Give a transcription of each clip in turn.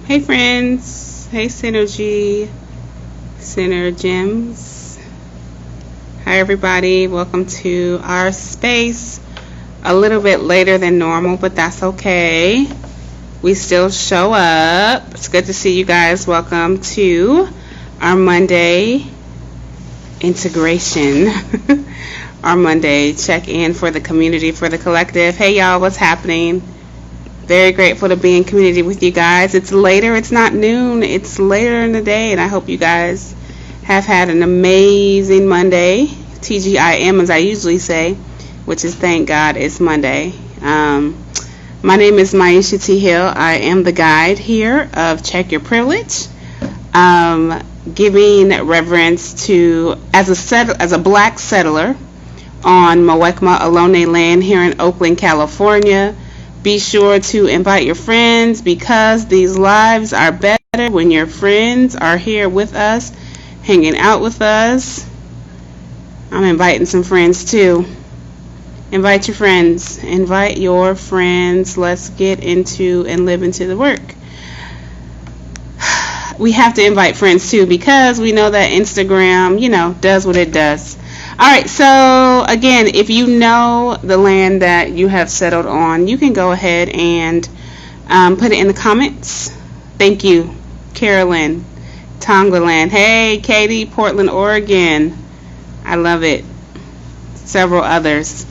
Hey friends, hey Synergy, Synergems. Hi everybody, welcome to our space. A little bit later than normal, but that's okay. We still show up. It's good to see you guys. Welcome to our Monday integration. Our Monday check-in for the community, for the collective. Hey y'all, what's happening? Very grateful to be in community with you guys. It's later, it's not noon, it's later in the day, and I hope you guys have had an amazing Monday. TGIM, as I usually say, which is thank God it's Monday. My name is Maisha T. Hill. I am the guide here of Check Your Privilege, giving reverence to, as a black settler on Muwekma Ohlone land here in Oakland, California. Be sure to invite your friends because these lives are better when your friends are here with us, hanging out with us. I'm inviting some friends too. Invite your friends. Invite your friends. Let's get into and live into the work. We have to invite friends too because we know that Instagram, does what it does. All right, so again, if you know the land that you have settled on, you can go ahead and put it in the comments. Thank you, Carolyn, Tongaland. Hey, Katie, Portland, Oregon. I love it. Several others.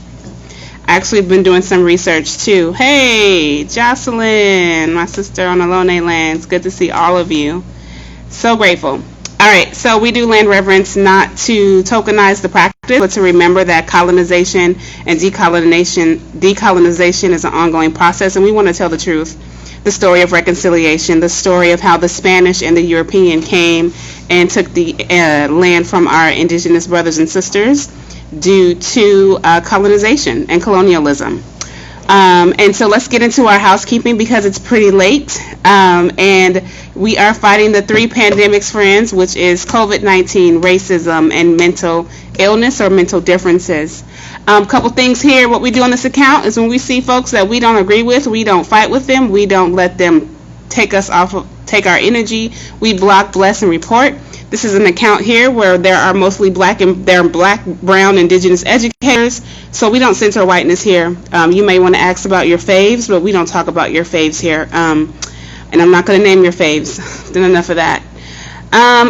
I actually have been doing some research too. Hey, Jocelyn, my sister on Ohlone lands. Good to see all of you. So grateful. All right, so we do land reverence not to tokenize the practice, but to remember that colonization and decolonization is an ongoing process, and we want to tell the truth, the story of reconciliation, the story of how the Spanish and the European came and took the land from our indigenous brothers and sisters due to colonization and colonialism. And so let's get into our housekeeping because it's pretty late. And we are fighting the 3 pandemics, friends, which is COVID-19, racism, and mental illness or mental differences. Couple things here. What we do on this account is when we see folks that we don't agree with, we don't fight with them. We don't let them take our energy. We block, bless, and report. This is an account here where there are mostly black, brown, indigenous educators, so we don't censor whiteness here. You may want to ask about your faves, but we don't talk about your faves here. And I'm not going to name your faves. Done enough of that.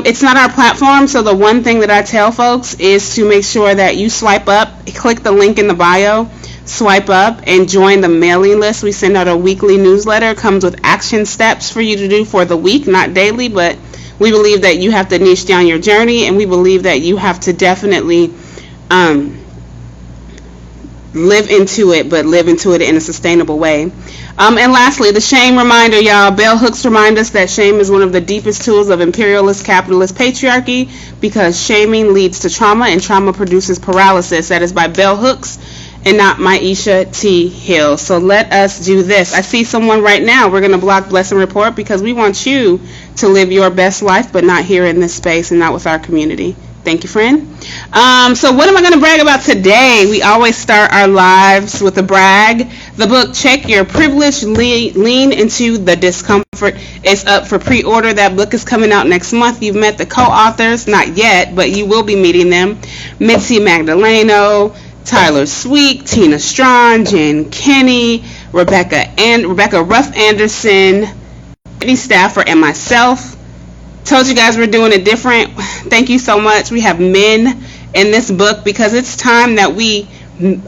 It's not our platform, so the one thing that I tell folks is to make sure that you swipe up, click the link in the bio, swipe up, and join the mailing list. We send out a weekly newsletter. It comes with action steps for you to do for the week, not daily, but we believe that you have to niche down your journey, and we believe that you have to definitely live into it, but live into it in a sustainable way. And lastly, the shame reminder, y'all. Bell hooks remind us that shame is one of the deepest tools of imperialist capitalist patriarchy because shaming leads to trauma, and trauma produces paralysis. That is by bell hooks and not Maisha T. Hill. So let us do this. I see someone right now. We're going to block, bless, and report because we want you to live your best life, but not here in this space and not with our community. Thank you, friend. So what am I going to brag about today? We always start our lives with a brag. The book, Check Your Privilege, Lean Into the Discomfort, is up for pre-order. That book is coming out next month. You've met the co-authors, not yet, but you will be meeting them. Mitzi Magdaleno, Tyler Sweet, Tina Strawn, Jen Kenny, Rebecca Ruff Anderson, Brittany Stafford, and myself. Told you guys we're doing it different. Thank you so much. We have men in this book because it's time that we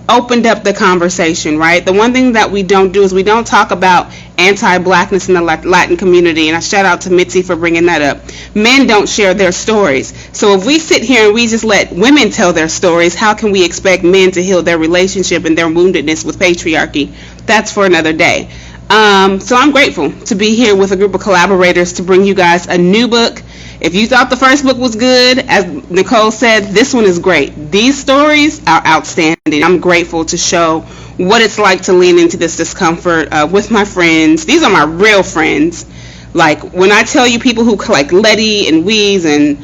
opened up the conversation, right? The one thing that we don't do is we don't talk about anti-blackness in the Latin community, and I shout out to Mitzi for bringing that up. Men don't share their stories. So if we sit here and we just let women tell their stories, how can we expect men to heal their relationship and their woundedness with patriarchy? That's for another day. So I'm grateful to be here with a group of collaborators to bring you guys a new book. If you thought the first book was good, as Nicole said, this one is great. These stories are outstanding. I'm grateful to show what it's like to lean into this discomfort with my friends. These are my real friends. Like when I tell you people who like Letty and Weeze and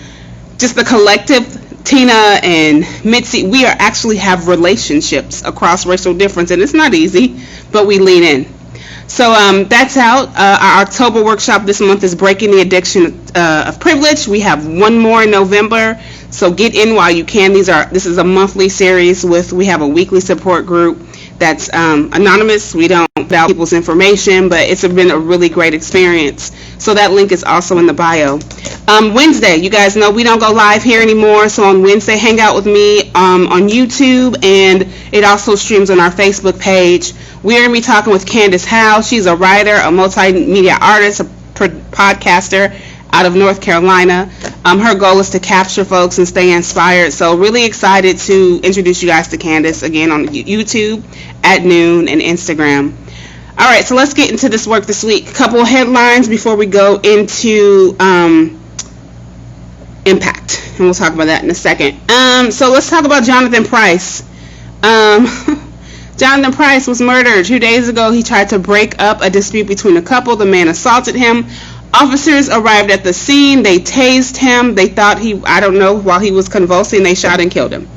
just the collective, Tina and Mitzi, we actually have relationships across racial difference, and it's not easy, but we lean in. So that's out. Our October workshop this month is Breaking the Addiction of Privilege. We have one more in November, so get in while you can. This is a monthly series we have a weekly support group that's anonymous. We don't value people's information, but it's been a really great experience. So that link is also in the bio. Wednesday, you guys know we don't go live here anymore, so on Wednesday, hang out with me on YouTube, and it also streams on our Facebook page. We're going to be talking with Candace Howe. She's a writer, a multimedia artist, a podcaster out of North Carolina. Her goal is to capture folks and stay inspired. So really excited to introduce you guys to Candace again on YouTube at noon and Instagram. All right, so let's get into this work this week. A couple of headlines before we go into impact, and we'll talk about that in a second. So let's talk about Jonathan Price. Jonathan Price was murdered 2 days ago. He tried to break up a dispute between a couple. The man assaulted him. Officers arrived at the scene. They tased him. They thought while he was convulsing, they shot and killed him.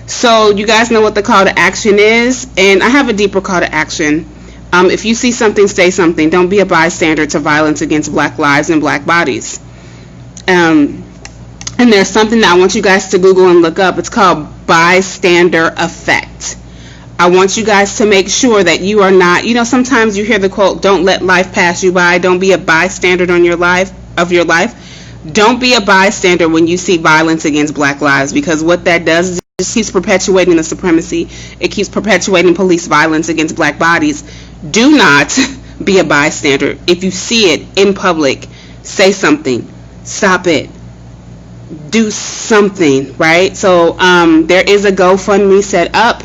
So you guys know what the call to action is, and I have a deeper call to action. If you see something, say something. Don't be a bystander to violence against black lives and black bodies. And there's something that I want you guys to Google and look up. It's called bystander effect. I want you guys to make sure that you are not, sometimes you hear the quote, don't let life pass you by. Don't be a bystander of your life. Don't be a bystander when you see violence against black lives, because what that does is it just keeps perpetuating the supremacy. It keeps perpetuating police violence against black bodies. Do not be a bystander. If you see it in public, say something. Stop it. Do something, right? So there is a GoFundMe set up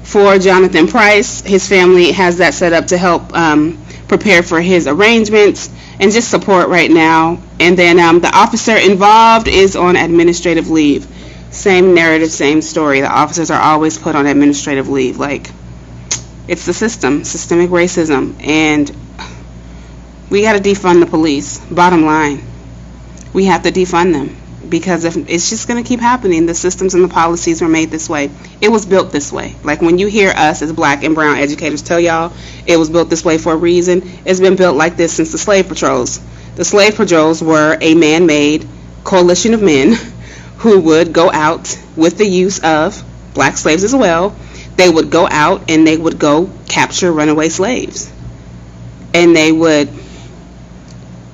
for Jonathan Price. His family has that set up to help prepare for his arrangements and just support right now. And then the officer involved is on administrative leave. Same narrative, same story. The officers are always put on administrative leave. Like, it's the systemic racism, and we got to defund the police. Bottom line, we have to defund them. Because if it's just going to keep happening. The systems and the policies were made this way. It was built this way. Like when you hear us as black and brown educators tell y'all it was built this way for a reason, it's been built like this since the slave patrols. The slave patrols were a man-made coalition of men who would go out with the use of black slaves as well. They would go out and they would go capture runaway slaves. And they would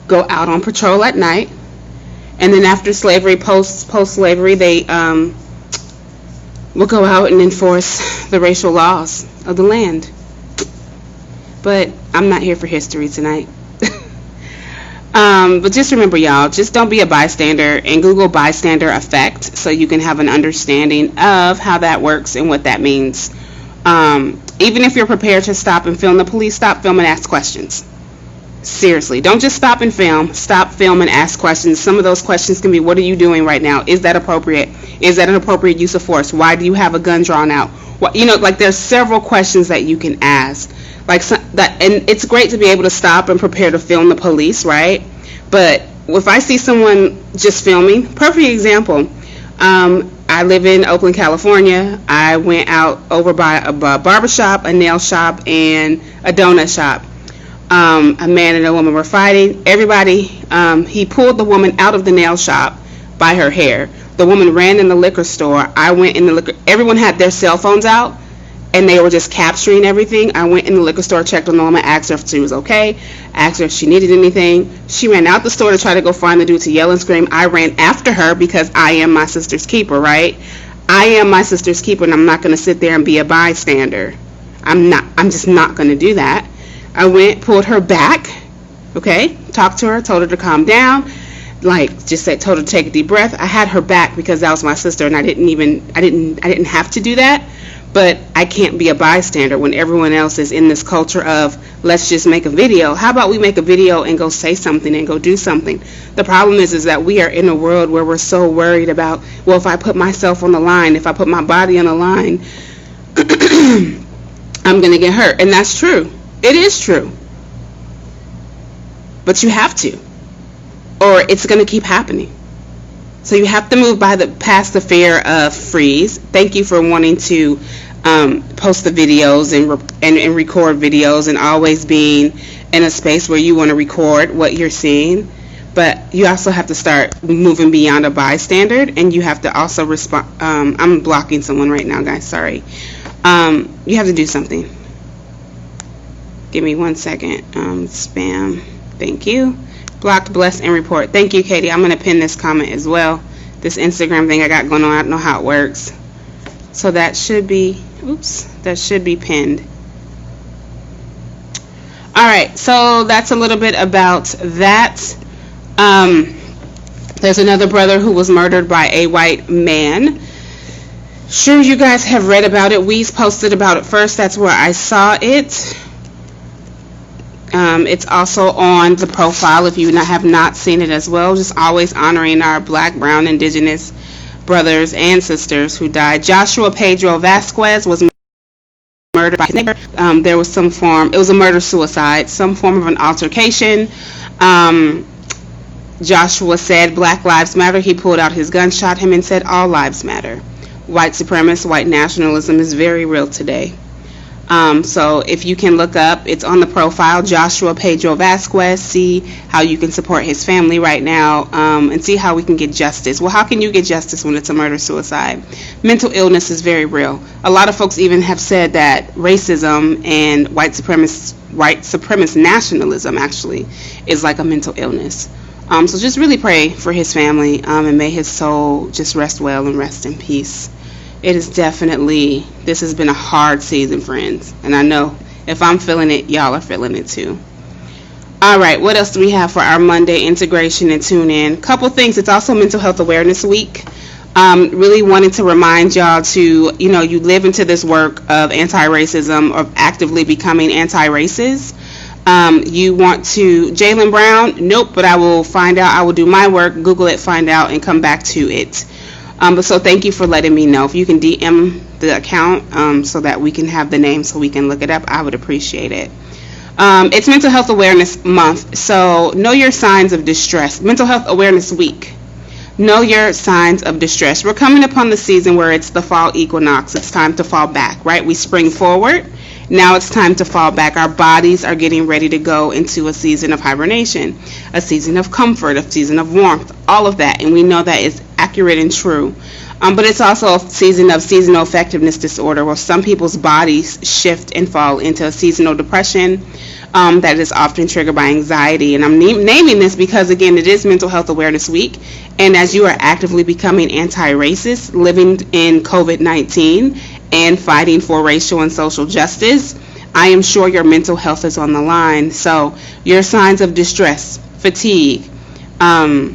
go out on patrol at night. And then after slavery, post-slavery, they will go out and enforce the racial laws of the land. But I'm not here for history tonight. But just remember, y'all, just don't be a bystander, and Google bystander effect so you can have an understanding of how that works and what that means. Even if you're prepared to stop and film the police, stop, film, and ask questions. Seriously, don't just stop and film. Stop, film, and ask questions. Some of those questions can be, what are you doing right now? Is that appropriate? Is that an appropriate use of force? Why do you have a gun drawn out? There's several questions that you can ask. And it's great to be able to stop and prepare to film the police, right? But if I see someone just filming, perfect example, I live in Oakland, California. I went out over by a barber shop, a nail shop, and a donut shop. A man and a woman were fighting. He pulled the woman out of the nail shop by her hair. The woman ran in the liquor store. I went in the liquor. Everyone had their cell phones out, and they were just capturing everything. I went in the liquor store, checked on the woman, asked her if she was okay, asked her if she needed anything. She ran out the store to try to go find the dude to yell and scream. I ran after her because I am my sister's keeper, right? I am my sister's keeper, and I'm not going to sit there and be a bystander. I'm just not going to do that. I went, pulled her back, okay, talked to her, told her to calm down, told her to take a deep breath. I had her back because that was my sister, and I didn't have to do that, but I can't be a bystander when everyone else is in this culture of, let's just make a video. How about we make a video and go say something and go do something? The problem is that we are in a world where we're so worried about, well, if I put myself on the line, if I put my body on the line, I'm going to get hurt, and that's true. It is true. But you have to, or it's going to keep happening. So you have to move past the fear of freeze. Thank you for wanting to post the videos and record videos, and always being in a space where you want to record what you're seeing. But you also have to start moving beyond a bystander, and you have to also respond. I'm blocking someone right now, guys. Sorry. You have to do something. Give me 1 second. Spam. Thank you. Blocked, blessed, and report. Thank you, Katie. I'm going to pin this comment as well. This Instagram thing I got going on, I don't know how it works. So that should be, that should be pinned. All right, so that's a little bit about that. There's another brother who was murdered by a white man. Sure, you guys have read about it. We's posted about it first. That's where I saw it. It's also on the profile if you have not seen it as well. Just always honoring our Black, Brown, Indigenous brothers and sisters who died. Joshua Pedro Vasquez was murdered by his neighbor. There was some form, it was a murder-suicide, some form of an altercation. Joshua said, Black Lives Matter. He pulled out his gun, shot him, and said, all lives matter. White supremacist, white nationalism is very real today. So if you can look up, it's on the profile, Joshua Pedro Vasquez, see how you can support his family right now, and see how we can get justice. Well, how can you get justice when it's a murder-suicide? Mental illness is very real. A lot of folks even have said that racism and white supremacist nationalism actually is like a mental illness. So just really pray for his family, and may his soul just rest well and rest in peace. It is definitely, this has been a hard season, friends. And I know if I'm feeling it, y'all are feeling it too. All right, what else do we have for our Monday integration and tune in? Couple things. It's also Mental Health Awareness Week. Really wanted to remind y'all to, you live into this work of anti-racism, of actively becoming anti-racist. You want to, Jaylen Brown? Nope, but I will find out. I will do my work, Google it, find out, and come back to it. But so thank you for letting me know. If you can DM the account so that we can have the name so we can look it up, I would appreciate it. It's Mental Health Awareness Month, so know your signs of distress. Mental Health Awareness Week. Know your signs of distress. We're coming upon the season where it's the fall equinox. It's time to fall back, right? We spring forward. Now it's time to fall back. Our bodies are getting ready to go into a season of hibernation, a season of comfort, a season of warmth, all of that. And we know that is accurate and true. But it's also a season of seasonal effectiveness disorder, where some people's bodies shift and fall into a seasonal depression that is often triggered by anxiety. And I'm naming this because, again, it is Mental Health Awareness Week. And as you are actively becoming anti-racist, living in COVID-19, and fighting for racial and social justice, I am sure your mental health is on the line. So your signs of distress, fatigue, other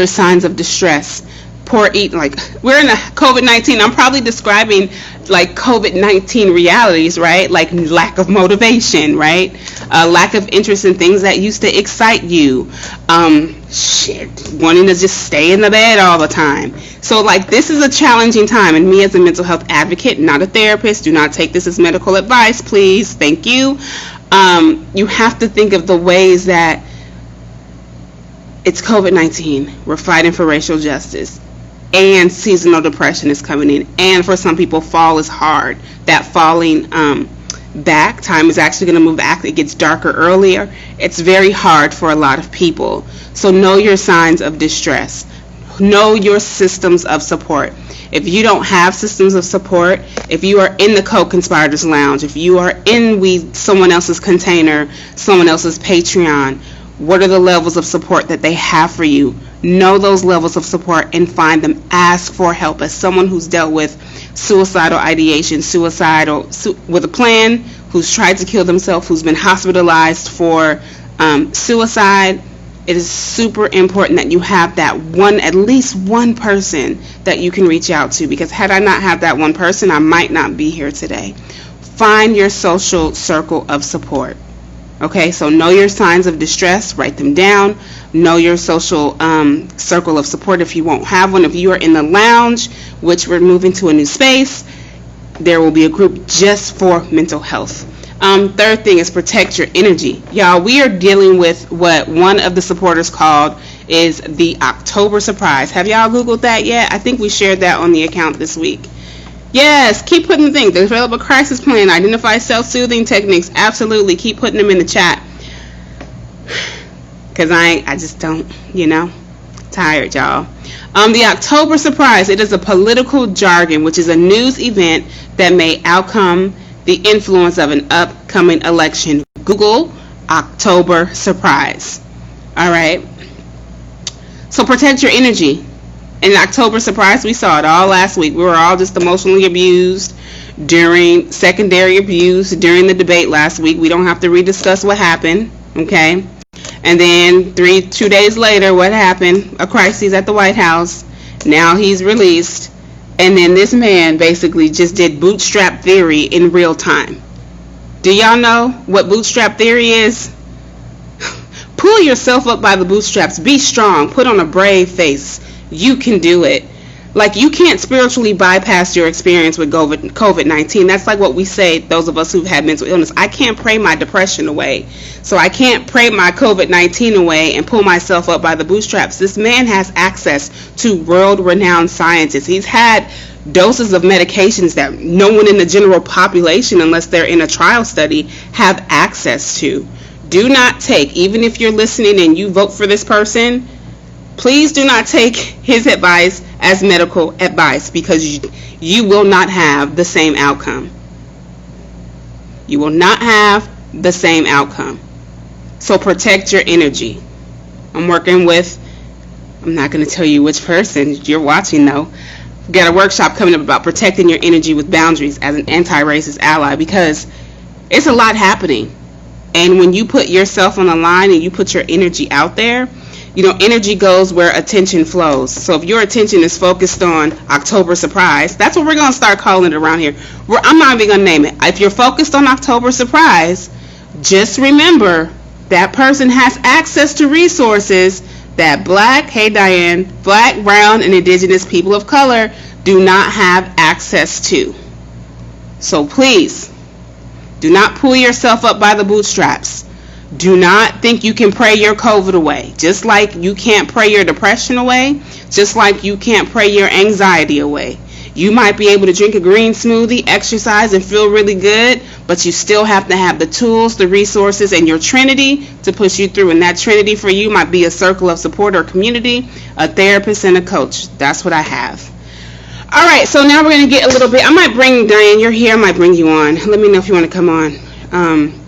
signs of distress, poor eating, like we're in a COVID-19, I'm probably describing like COVID-19 realities, right? Like lack of motivation, right? Lack of interest in things that used to excite you. Wanting to just stay in the bed all the time. So like this is a challenging time, and me as a mental health advocate, not a therapist, do not take this as medical advice, please, thank you. You have to think of the ways that it's COVID-19, we're fighting for racial justice, and seasonal depression is coming in, and for some people fall is hard. That falling back time is actually going to move back. It gets darker earlier. It's very hard for a lot of people. So know your signs of distress. Know your systems of support. If you don't have systems of support, if you are in the co-conspirators lounge, if you are in someone else's container, someone else's Patreon, what are the levels of support that they have for you? Know those levels of support and find them. Ask for help. As someone who's dealt with suicidal ideation, with a plan, who's tried to kill themselves, who's been hospitalized for suicide, it is super important that you have that at least one person that you can reach out to, because had I not had that one person, I might not be here today. Find your social circle of support. Okay, so know your signs of distress, write them down. Know your social circle of support if you won't have one. If you are in the lounge, which we're moving to a new space, there will be a group just for mental health. Third thing is protect your energy. Y'all, we are dealing with what one of the supporters called is the October surprise. Have y'all Googled that yet? I think we shared that on the account this week. Yes, keep putting the things. Develop a crisis plan. Identify self-soothing techniques. Absolutely, keep putting them in the chat. Because I just don't, tired, y'all. The October surprise. It is a political jargon, which is a news event that may outcome the influence of an upcoming election. Google October surprise. All right. So protect your energy. In October surprise, we saw it all last week. We were all just emotionally abused during secondary abuse during the debate last week. We don't have to rediscuss what happened, okay? And then 2 days later, what happened? A crisis at the White House. Now he's released. And then this man basically just did bootstrap theory in real time. Do y'all know what bootstrap theory is? Pull yourself up by the bootstraps. Be strong. Put on a brave face. You can do it. Like, you can't spiritually bypass your experience with COVID-19. That's like what we say, those of us who've had mental illness. I can't pray my depression away. So I can't pray my COVID-19 away and pull myself up by the bootstraps. This man has access to world-renowned scientists. He's had doses of medications that no one in the general population, unless they're in a trial study, have access to. Do not take, even if you're listening and you vote for this person, please do not take his advice as medical advice, because you will not have the same outcome. You will not have the same outcome. So protect your energy. I'm working with, I'm not going to tell you which person, you're watching though. We've got a workshop coming up about protecting your energy with boundaries as an anti-racist ally, because it's a lot happening. And when you put yourself on the line and you put your energy out there, energy goes where attention flows. So if your attention is focused on October surprise, that's what we're going to start calling it around here. I'm not even going to name it. If you're focused on October surprise, just remember that person has access to resources that black, brown, and indigenous people of color do not have access to. So please, do not pull yourself up by the bootstraps. Do not think you can pray your COVID away. Just like you can't pray your depression away, just like you can't pray your anxiety away. You might be able to drink a green smoothie, exercise, and feel really good, but you still have to have the tools, the resources, and your Trinity to push you through. And that Trinity for you might be a circle of support or community, a therapist, and a coach. That's what I have. All right, so now we're going to get a little bit. I might bring Diane. You're here. I might bring you on. Let me know if you want to come on.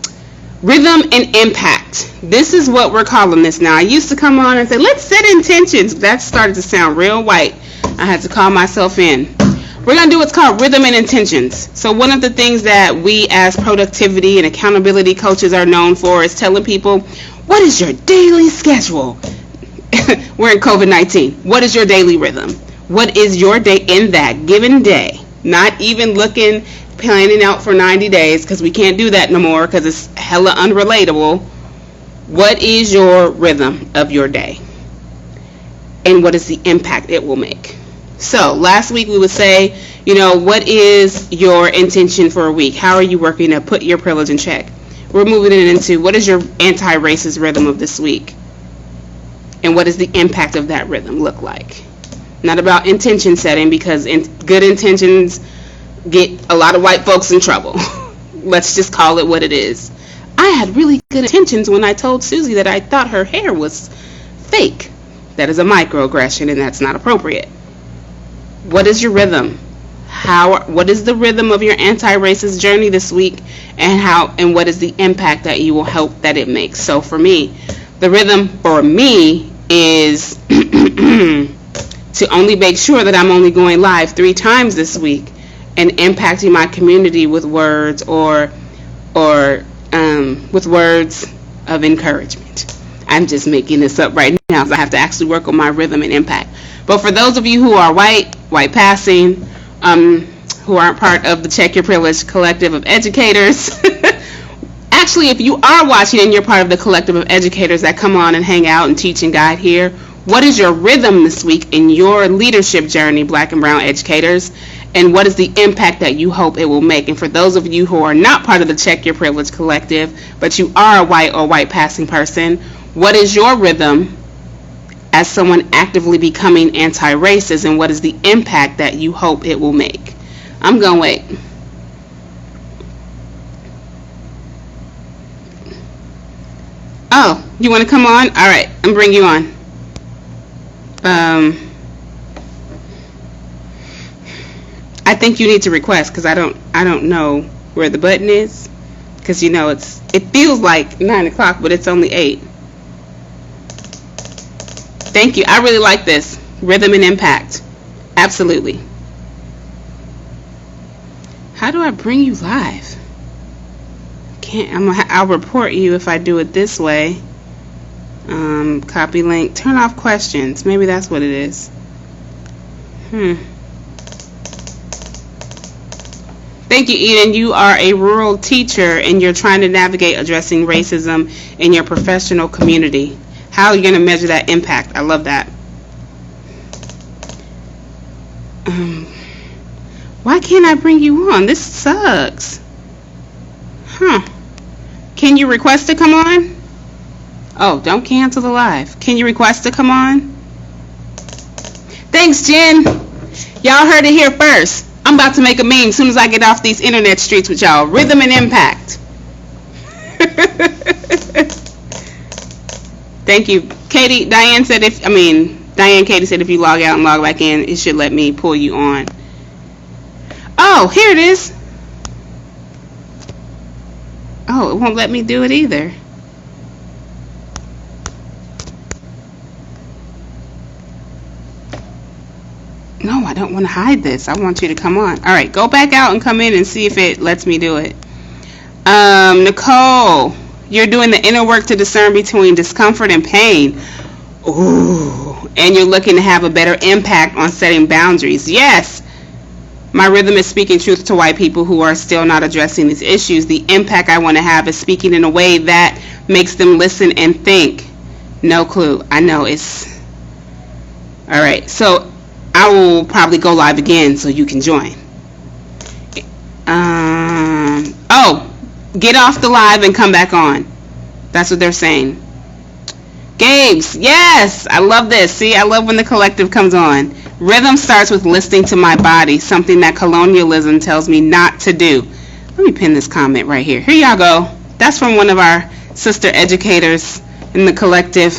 Rhythm and impact. This is what we're calling this now. I used to come on and say, let's set intentions. That started to sound real white. I had to call myself in. We're going to do what's called rhythm and intentions. So one of the things that we as productivity and accountability coaches are known for is telling people, what is your daily schedule? We're in COVID-19. What is your daily rhythm? What is your day in that given day? Not even planning out for 90 days, because we can't do that no more because it's hella unrelatable. What is your rhythm of your day? And what is the impact it will make? So last week we would say, what is your intention for a week? How are you working to put your privilege in check? We're moving it into, what is your anti-racist rhythm of this week? And what does the impact of that rhythm look like? Not about intention setting, because good intentions get a lot of white folks in trouble. Let's just call it what it is. I had really good intentions when I told Susie that I thought her hair was fake. That is a microaggression, and that's not appropriate. What is your rhythm? What is the rhythm of your anti-racist journey this week, and what is the impact that you will hope that it makes? So for me, the rhythm for me is to only make sure that I'm only going live 3 times this week and impacting my community with words or with words of encouragement. I'm just making this up right now because I have to actually work on my rhythm and impact. But for those of you who are white passing, who aren't part of the Check Your Privilege collective of educators, actually, if you are watching and you're part of the collective of educators that come on and hang out and teach and guide here, what is your rhythm this week in your leadership journey, black and brown educators? And what is the impact that you hope it will make? And for those of you who are not part of the Check Your Privilege collective, but you are a white or white passing person, what is your rhythm as someone actively becoming anti-racist, and what is the impact that you hope it will make? I'm gonna wait. Oh, you want to come on? All right, I'm bring you on. I think you need to request because I don't know where the button is, because it feels like 9 o'clock, but it's only 8. Thank you. I really like this rhythm and impact. Absolutely. How do I bring you live? I'll report you if I do it this way. Copy link. Turn off questions. Maybe that's what it is. Thank you, Eden. You are a rural teacher and you're trying to navigate addressing racism in your professional community. How are you going to measure that impact? I love that. Why can't I bring you on? This sucks. Can you request to come on? Oh, don't cancel the live. Can you request to come on? Thanks, Jen. Y'all heard it here first. I'm about to make a meme as soon as I get off these internet streets with y'all. Rhythm and impact. Thank you. Katie, Katie said if you log out and log back in, it should let me pull you on. Oh, here it is. Oh, it won't let me do it either. No, I don't want to hide this. I want you to come on. All right, go back out and come in and see if it lets me do it. Nicole, you're doing the inner work to discern between discomfort and pain. Ooh, and you're looking to have a better impact on setting boundaries. Yes, my rhythm is speaking truth to white people who are still not addressing these issues. The impact I want to have is speaking in a way that makes them listen and think. No clue. I know it's... All right, so I will probably go live again so you can join. Get off the live and come back on. That's what they're saying. Games, yes, I love this. See, I love when the collective comes on. Rhythm starts with listening to my body, something that colonialism tells me not to do. Let me pin this comment right here. Here y'all go. That's from one of our sister educators in the collective.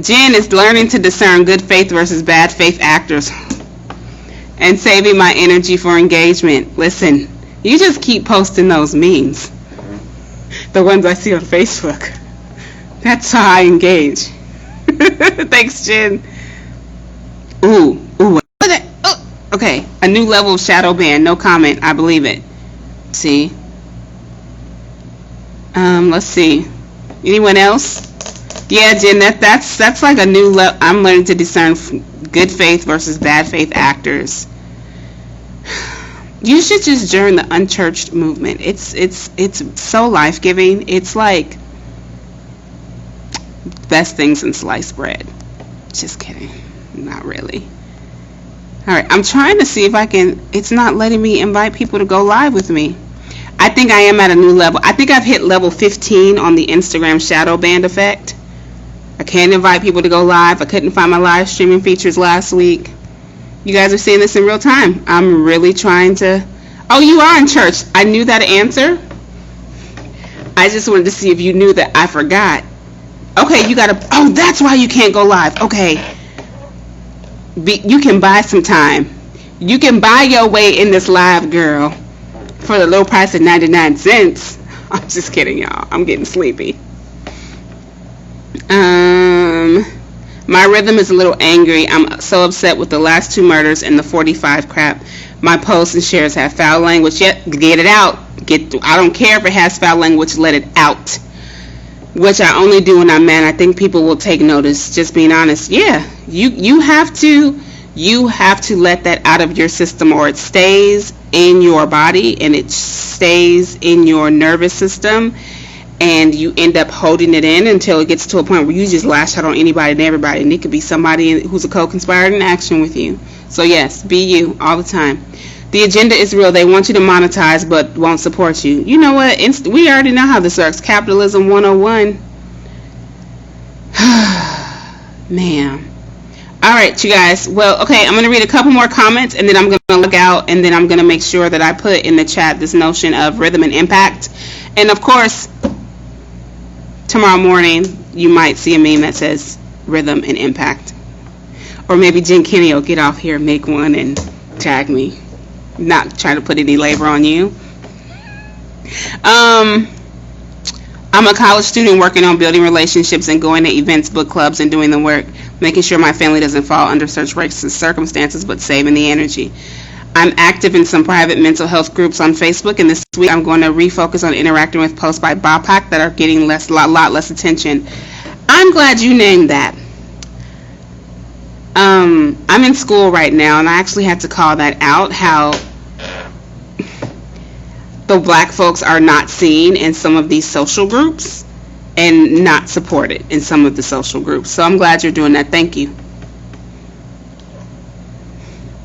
Jen is learning to discern good faith versus bad faith actors and saving my energy for engagement. Listen, you just keep posting those memes. The ones I see on Facebook. That's how I engage. Thanks, Jen. Ooh. Oh, okay, a new level of shadow ban. No comment. I believe it. See. Let's see. Anyone else? Yeah, Jen, that's like a new level. I'm learning to discern good faith versus bad faith actors. You should just join the unchurched movement. It's so life-giving. It's like best things in sliced bread. Just kidding. Not really. All right, I'm trying to see if I can. It's not letting me invite people to go live with me. I think I am at a new level. I think I've hit level 15 on the Instagram shadow band effect. I can't invite people to go live. I couldn't find my live streaming features last week. You guys are seeing this in real time. I'm really trying to... Oh, you are in church. I knew that answer. I just wanted to see if you knew that I forgot. Okay, you gotta... Oh, that's why you can't go live. Okay. You can buy some time. You can buy your way in this live, girl, for the low price of 99 cents. I'm just kidding, y'all. I'm getting sleepy. My rhythm is a little angry. I'm so upset with the last 2 murders and the 45 crap. My posts and shares have foul language. Yet, get it out. I don't care if it has foul language. Let it out. Which I only do when I'm mad. I think people will take notice. Just being honest. Yeah, you have to let that out of your system, or it stays in your body and it stays in your nervous system. And you end up holding it in until it gets to a point where you just lash out on anybody and everybody. And it could be somebody who's a co-conspirator in action with you. So yes, be you all the time. The agenda is real. They want you to monetize but won't support you. You know what? We already know how this works. Capitalism 101. Man. All right, you guys. Well, okay, I'm going to read a couple more comments, and then I'm going to log out, and then I'm going to make sure that I put in the chat this notion of rhythm and impact. And, of course, tomorrow morning, you might see a meme that says rhythm and impact. Or maybe Jen Kinney will get off here, make one, and tag me. Not trying to put any labor on you. I'm a college student working on building relationships and going to events, book clubs, and doing the work, making sure my family doesn't fall under such racist circumstances, but saving the energy. I'm active in some private mental health groups on Facebook, and this week I'm going to refocus on interacting with posts by BIPOC that are getting a lot less attention. I'm glad you named that. I'm in school right now, and I actually had to call that out, how the black folks are not seen in some of these social groups and not supported in some of the social groups. So I'm glad you're doing that. Thank you.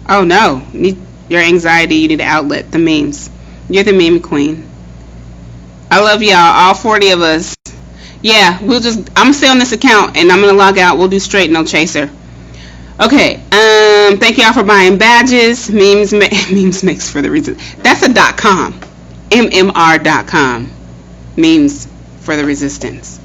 Oh no, your anxiety, you need an outlet. The memes. You're the meme queen. I love y'all, all 40 of us. Yeah, I'm still on this account and I'm gonna log out. We'll do straight no chaser. Okay, thank y'all for buying badges. Memes makes for the reason. That's a .com. mmr.com. Memes for the resistance.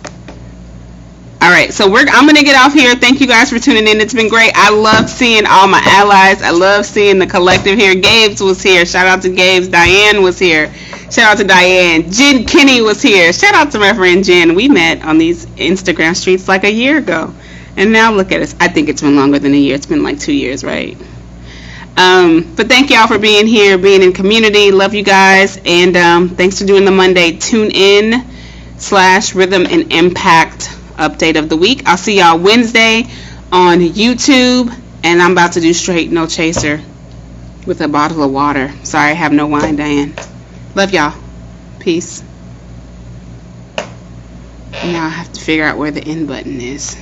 All right, so I'm going to get off here. Thank you guys for tuning in. It's been great. I love seeing all my allies. I love seeing the collective here. Gabes was here. Shout out to Gabes. Diane was here. Shout out to Diane. Jen Kinney was here. Shout out to Reverend Jen. We met on these Instagram streets like a year ago. And now look at us. I think it's been longer than a year. It's been like 2 years, right? But thank y'all for being here, being in community. Love you guys. And thanks for doing the Monday Tune In / Rhythm and Impact update of the week. I'll see y'all Wednesday on YouTube. And I'm about to do straight no chaser with a bottle of water. Sorry, I have no wine, Diane. Love y'all. Peace. Now I have to figure out where the end button is.